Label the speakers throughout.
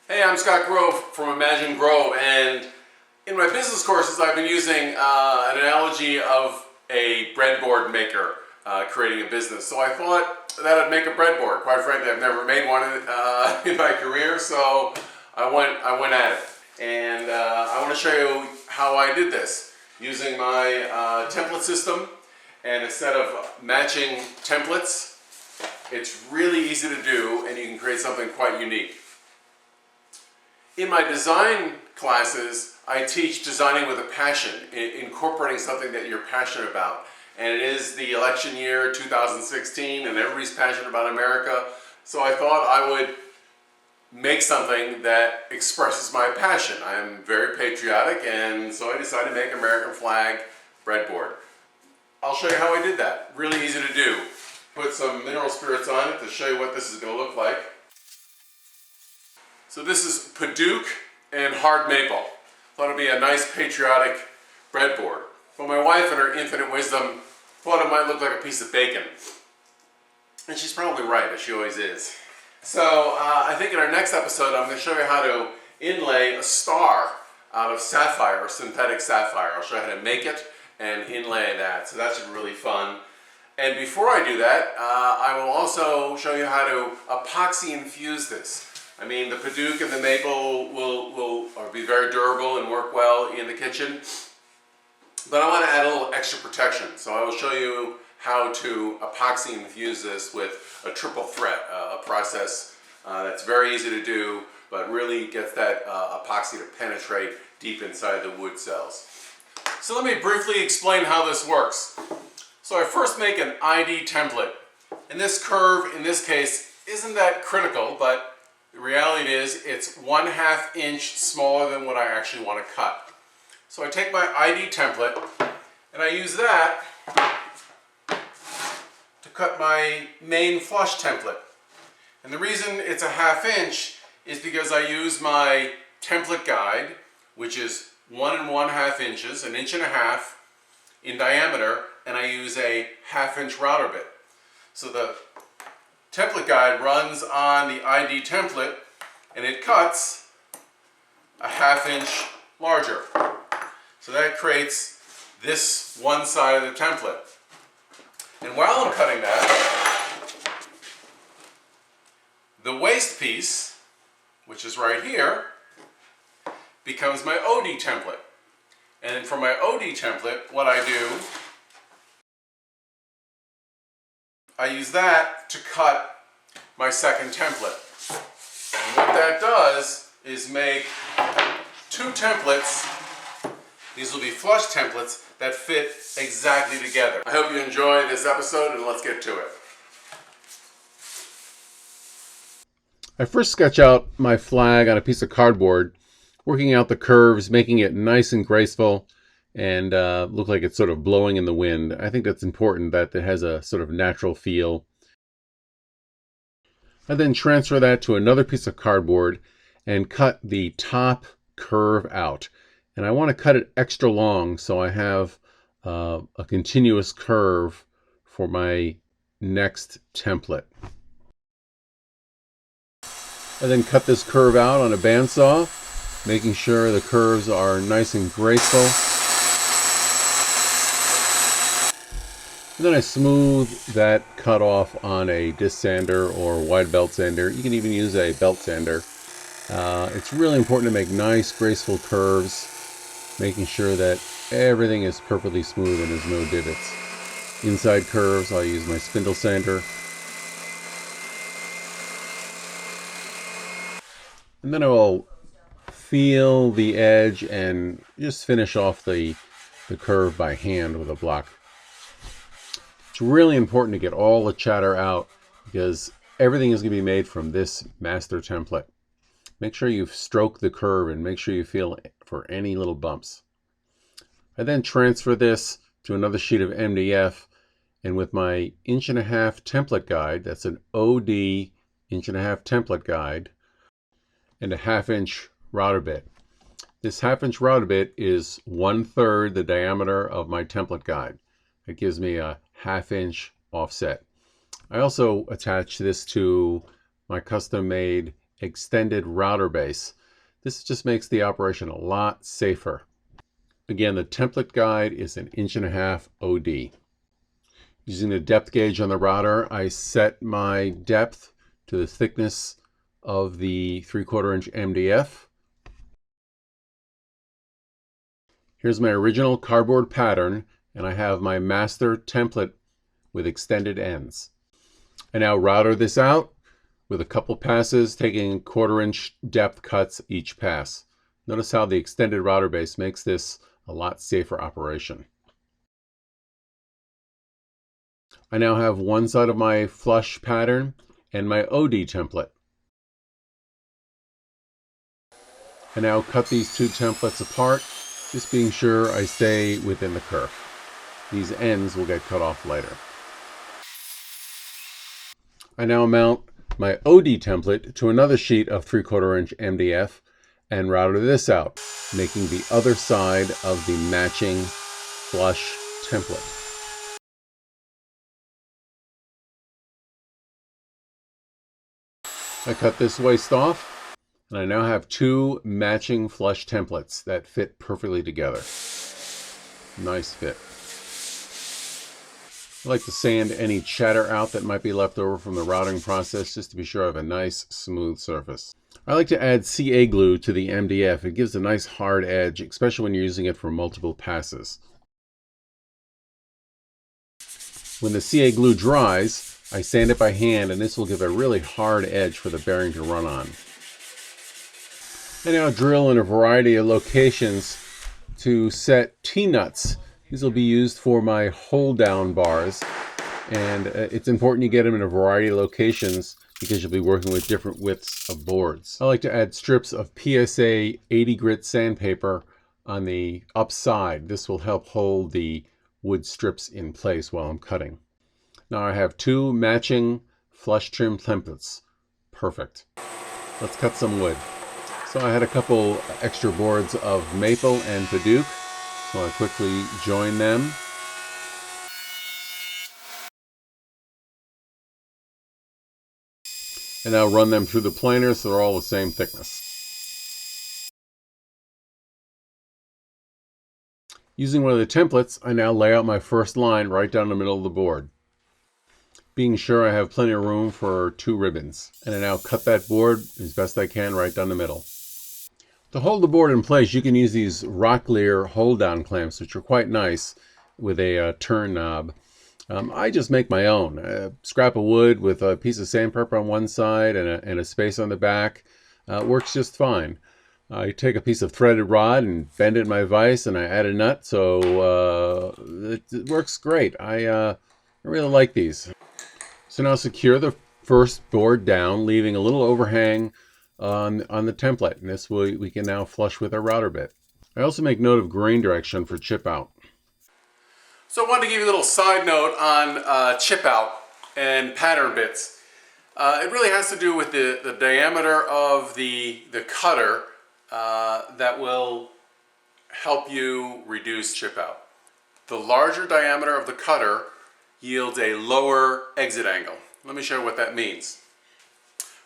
Speaker 1: Hey, I'm Scott Grove from Imagine Grove, and in my business courses I've been using an analogy of a breadboard maker creating a business. So I thought that I'd make a breadboard. Quite frankly, I've never made one in my career, so I went at it. And I want to show you how I did this using my template system. And instead of matching templates, it's really easy to do, and you can create something quite unique. In my design classes, I teach designing with a passion, incorporating something that you're passionate about. And it is the election year 2016, and everybody's passionate about America. So I thought I would make something that expresses my passion. I am very patriotic, and so I decided to make an American flag breadboard. I'll show you how I did that. Really easy to do. Put some mineral spirits on it to show you what this is going to look like. So this is Paduke and hard maple. Thought it'd be a nice patriotic breadboard. But my wife, in her infinite wisdom, thought it might look like a piece of bacon. And she's probably right, as she always is. So I think in our next episode, I'm going to show you how to inlay a star out of sapphire or synthetic sapphire. I'll show you how to make it and inlay that. So that should be really fun. And before I do that, I will also show you how to epoxy infuse this. I mean, the Paduke and the maple will be very durable and work well in the kitchen. But I want to add a little extra protection. So I will show you how to epoxy infuse this with a triple threat, a process that's very easy to do, but really gets that epoxy to penetrate deep inside the wood cells. So let me briefly explain how this works. So I first make an ID template. And this curve, in this case, isn't that critical, but the reality is it's 1/2 inch smaller than what I actually want to cut. So I take my ID template and I use that to cut my main flush template. And the reason it's a 1/2 inch is because I use my template guide, which is 1 1/2 inches, 1 1/2 inches in diameter, and I use a 1/2 inch router bit. So the template guide runs on the ID template and it cuts a 1/2 inch larger. So that creates this one side of the template. And while I'm cutting that, the waist piece, which is right here, becomes my OD template. And for my OD template, what I do, I use that to cut my second template. And what that does is make 2 templates. These will be flush templates that fit exactly together. I hope you enjoy this episode, and let's get to it. I first sketch out my flag on a piece of cardboard, working out the curves, making it nice and graceful, and look like it's sort of blowing in the wind. I think that's important, that it has a sort of natural feel. I then transfer that to another piece of cardboard and cut the top curve out. And I want to cut it extra long so I have a continuous curve for my next template. I then cut this curve out on a bandsaw, making sure the curves are nice and graceful. And then I smooth that cut off on a disc sander or wide belt sander. You can even use a belt sander. It's really important to make nice, graceful curves, making sure that everything is perfectly smooth and there's no divots. Inside curves, I'll use my spindle sander. And then I will feel the edge and just finish off the curve by hand with a block. It's really important to get all the chatter out because everything is going to be made from this master template. Make sure you stroke the curve and make sure you feel for any little bumps. I then transfer this to another sheet of MDF, and with my 1.5 inch template guide, that's an OD 1.5 inch template guide, and a 1/2 inch router bit. This 1/2 inch router bit is 1/3 the diameter of my template guide. It gives me a 1/2 inch offset. I also attach this to my custom made
Speaker 2: extended router base. This just makes the operation a lot safer. Again, the template guide is 1.5 OD. Using the depth gauge on the router, I set my depth to the thickness of the 3/4 inch MDF. Here's my original cardboard pattern, and I have my master template with extended ends. I now router this out with a couple passes, taking 1/4 inch depth cuts each pass. Notice how the extended router base makes this a lot safer operation. I now have one side of my flush pattern and my OD template. I now cut these two templates apart, just being sure I stay within the curve. These ends will get cut off later. I now mount my OD template to another sheet of 3/4 inch MDF and router this out, making the other side of the matching flush template. I cut this waist off, and I now have two matching flush templates that fit perfectly together. Nice fit. I like to sand any chatter out that might be left over from the routing process just to be sure I have a nice smooth surface. I like to add CA glue to the MDF. It gives a nice hard edge, especially when you're using it for multiple passes. When the CA glue dries, I sand it by hand, and this will give a really hard edge for the bearing to run on. I now drill in a variety of locations to set T-nuts. These will be used for my hold down bars, and it's important you get them in a variety of locations because you'll be working with different widths of boards. I like to add strips of PSA 80 grit sandpaper on the upside. This will help hold the wood strips in place while I'm cutting. Now I have two matching flush trim templates. Perfect. Let's cut some wood. So I had a couple extra boards of maple and padauk, so I quickly join them. And now run them through the planer so they're all the same thickness. Using one of the templates, I now lay out my first line right down the middle of the board, being sure I have plenty of room for two ribbons. And I now cut that board as best I can right down the middle. To hold the board in place, you can use these Rocklear hold-down clamps, which are quite nice with a turn knob. I just make my own. A scrap of wood with a piece of sandpaper on one side and a space on the back. Works just fine. I take a piece of threaded rod and bend it in my vise, and I add a nut, so it works great. I really like these. So now secure the first board down, leaving a little overhang on the template, and this we can now flush with our router bit. I also make note of grain direction for chip out.
Speaker 1: So I wanted to give you a little side note on chip out and pattern bits. It really has to do with the diameter of the cutter that will help you reduce chip out. The larger diameter of the cutter yields a lower exit angle. Let me show you what that means.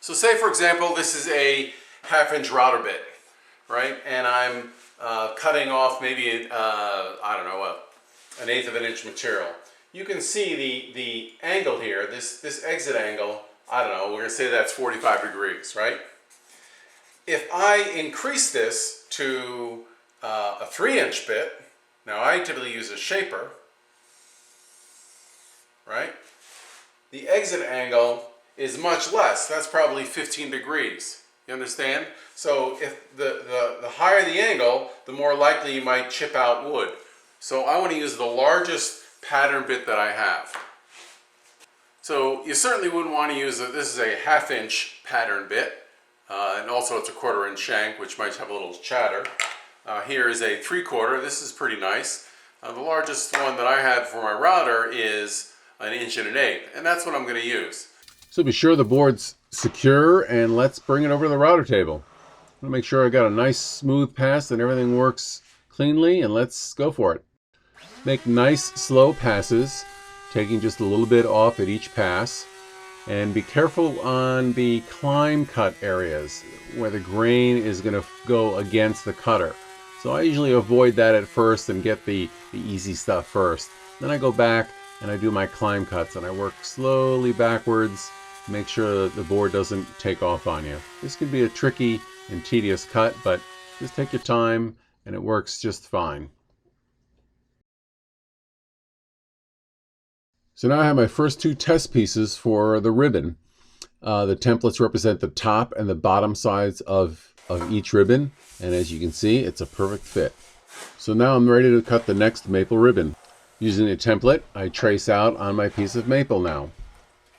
Speaker 1: So say, for example, this is a 1/2 inch router bit, right? And I'm cutting off maybe, I don't know, an 1/8 of an inch material. You can see the angle here, this exit angle, I don't know, we're gonna say that's 45 degrees, right? If I increase this to a 3-inch bit, now I typically use a shaper, right? The exit angle is much less. That's probably 15 degrees. You understand? So if the higher the angle, the more likely you might chip out wood. So I want to use the largest pattern bit that I have. So you certainly wouldn't want to use this is a 1/2 inch pattern bit, and also it's a 1/4 inch shank, which might have a little chatter. Here is a 3/4. This is pretty nice. The largest one that I had for my router is 1 1/8 inches, and that's what I'm going to use.
Speaker 2: So be sure the board's secure, and let's bring it over to the router table. I'm going to make sure I got a nice smooth pass and everything works cleanly, and let's go for it. Make nice slow passes, taking just a little bit off at each pass, And be careful on the climb cut areas where the grain is going to go against the cutter. So I usually avoid that at first and get the easy stuff first. Then I go back and I do my climb cuts and I work slowly backwards, make sure that the board doesn't take off on you. This can be a tricky and tedious cut, but just take your time and it works just fine. So now I have my first two test pieces for the ribbon. The templates represent the top and the bottom sides of each ribbon, and as you can see, it's a perfect fit. So now I'm ready to cut the next maple ribbon. Using a template, I trace out on my piece of maple now.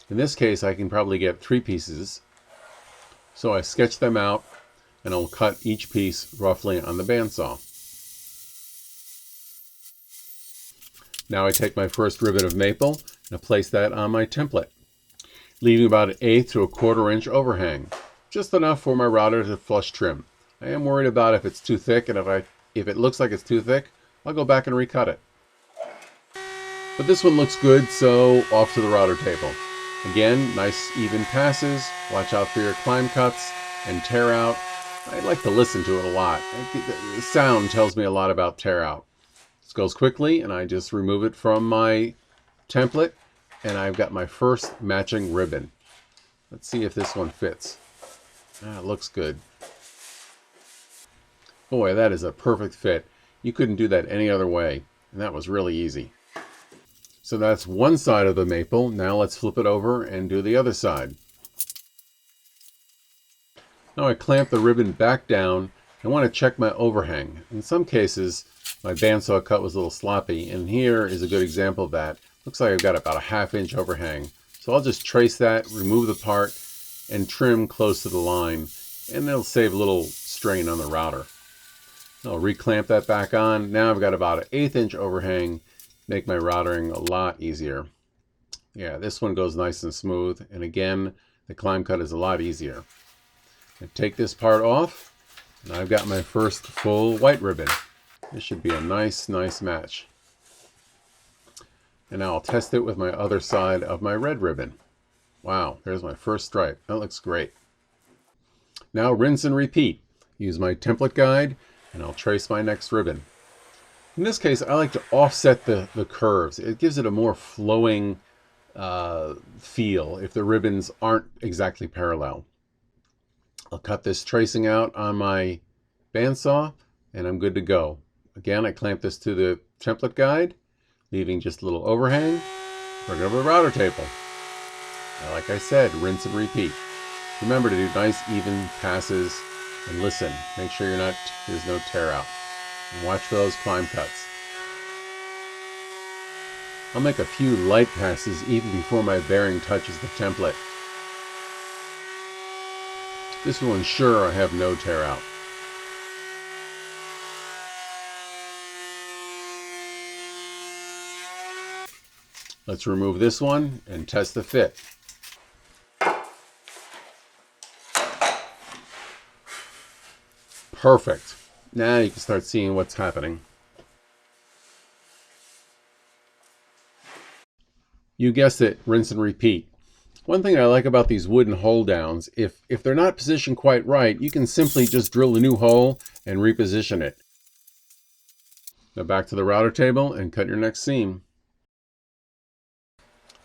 Speaker 2: In this case, I can probably get 3 pieces. So I sketch them out, and I'll cut each piece roughly on the bandsaw. Now I take my first ribbon of maple and I place that on my template, leaving about an 1/8 to 1/4 inch overhang, just enough for my router to flush trim. I am worried about if it's too thick, and if it looks like it's too thick, I'll go back and recut it. But this one looks good, so off to the router table. Again, nice even passes. Watch out for your climb cuts and tear out. I like to listen to it a lot. The sound tells me a lot about tear out. This goes quickly, and I just remove it from my template, and I've got my first matching ribbon. Let's see if this one fits. It looks good. Boy, that is a perfect fit. You couldn't do that any other way, and that was really easy. So that's one side of the maple. Now let's flip it over and do the other side. Now I clamp the ribbon back down. I want to check my overhang. In some cases, my bandsaw cut was a little sloppy, and here is a good example of that. Looks like I've got about a 1/2 inch overhang. So I'll just trace that, remove the part, and trim close to the line, and it'll save a little strain on the router. I'll reclamp that back on. Now I've got about an 1/8 inch overhang, make my routering a lot easier. Yeah, this one goes nice and smooth, and again, the climb cut is a lot easier. I take this part off, and I've got my first full white ribbon. This should be a nice match. And now I'll test it with my other side of my red ribbon. Wow, there's my first stripe. That looks great. Now rinse and repeat. Use my template guide, and I'll trace my next ribbon. In this case, I like to offset the curves. It gives it a more flowing feel if the ribbons aren't exactly parallel. I'll cut this tracing out on my bandsaw, and I'm good to go. Again, I clamp this to the template guide, leaving just a little overhang. Bring it over the router table. Now, like I said, rinse and repeat. Remember to do nice even passes and listen. Make sure there's no tear out. And watch for those climb cuts. I'll make a few light passes even before my bearing touches the template. This will ensure I have no tear out. Let's remove this one and test the fit. Perfect. Now you can start seeing what's happening. You guessed it, rinse and repeat. One thing I like about these wooden hole downs, if they're not positioned quite right, you can simply just drill a new hole and reposition it. Now back to the router table and cut your next seam.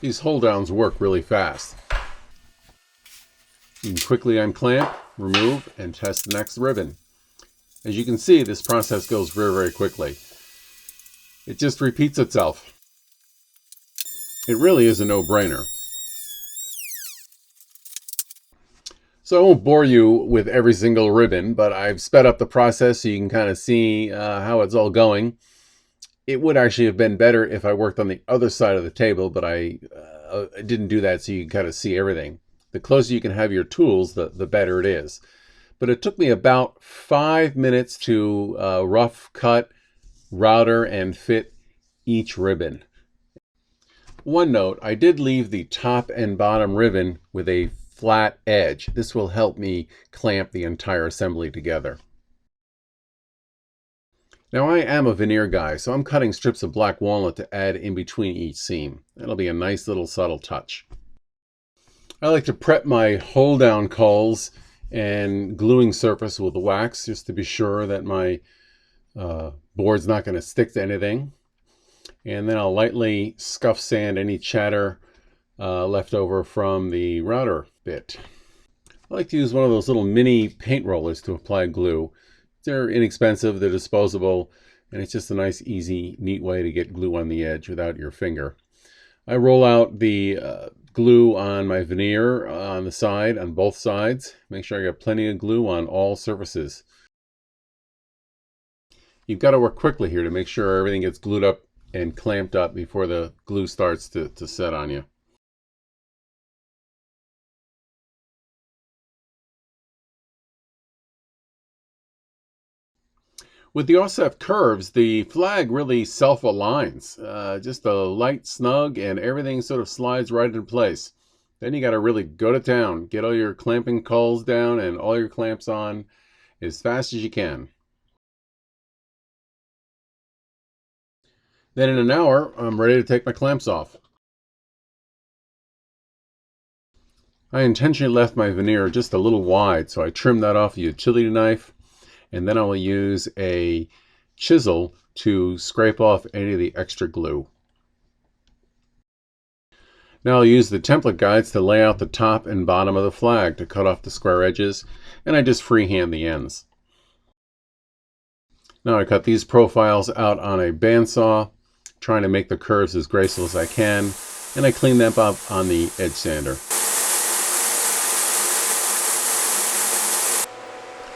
Speaker 2: These hole downs work really fast. You can quickly unclamp, remove, and test the next ribbon. As you can see, this process goes very quickly. It just repeats itself. It really is a no-brainer. So I won't bore you with every single ribbon, but I've sped up the process so you can kind of see how it's all going. It would actually have been better if I worked on the other side of the table, but I didn't do that so you can kind of see everything. The closer you can have your tools, the better it is. But it took me about 5 minutes to rough cut, router, and fit each ribbon. One note, I did leave the top and bottom ribbon with a flat edge. This will help me clamp the entire assembly together. Now I am a veneer guy, so I'm cutting strips of black walnut to add in between each seam. That'll be a nice little subtle touch. I like to prep my hold down cauls and gluing surface with wax just to be sure that my board's not going to stick to anything. And then I'll lightly scuff sand any chatter left over from the router bit. I like to use one of those little mini paint rollers to apply glue. They're inexpensive, they're disposable, and it's just a nice, easy, neat way to get glue on the edge without your finger. I roll out the glue on my veneer on the side, on both sides. Make sure I got plenty of glue on all surfaces. You've got to work quickly here to make sure everything gets glued up and clamped up before the glue starts to set on you. With the offset curves, the flag really self-aligns. Just a light snug and everything sort of slides right into place. Then you got to really go to town. Get all your clamping cauls down and all your clamps on as fast as you can. Then in an hour, I'm ready to take my clamps off. I intentionally left my veneer just a little wide, so I trimmed that off with a utility knife, and then I will use a chisel to scrape off any of the extra glue. Now I'll use the template guides to lay out the top and bottom of the flag to cut off the square edges, and I just freehand the ends. Now I cut these profiles out on a bandsaw, trying to make the curves as graceful as I can, and I clean them up on the edge sander.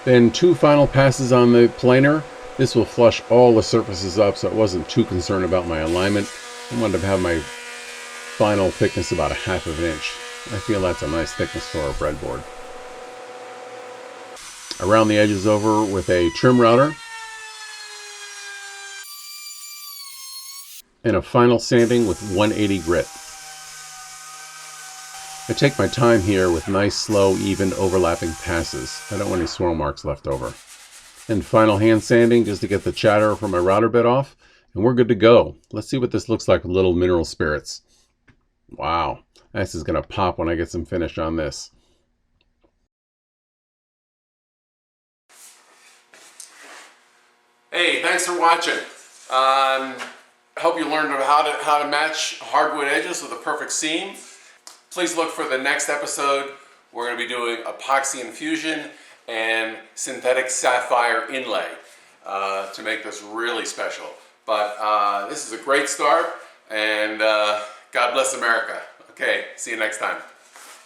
Speaker 2: Then 2 final passes on the planer. This will flush all the surfaces up, so I wasn't too concerned about my alignment. I wanted to have my final thickness about 1/2 inch. I feel that's a nice thickness for a breadboard. I round the edges over with a trim router and a final sanding with 180 grit. I take my time here with nice, slow, even overlapping passes. I don't want any swirl marks left over. And final hand sanding just to get the chatter from my router bit off, and we're good to go. Let's see what this looks like with little mineral spirits. Wow, this is going to pop when I get some finish on this.
Speaker 1: Hey, thanks for watching. I hope you learned how to match hardwood edges with a perfect seam. Please look for the next episode. We're going to be doing epoxy infusion and synthetic sapphire inlay to make this really special. But this is a great start, and God bless America. Okay, see you next time.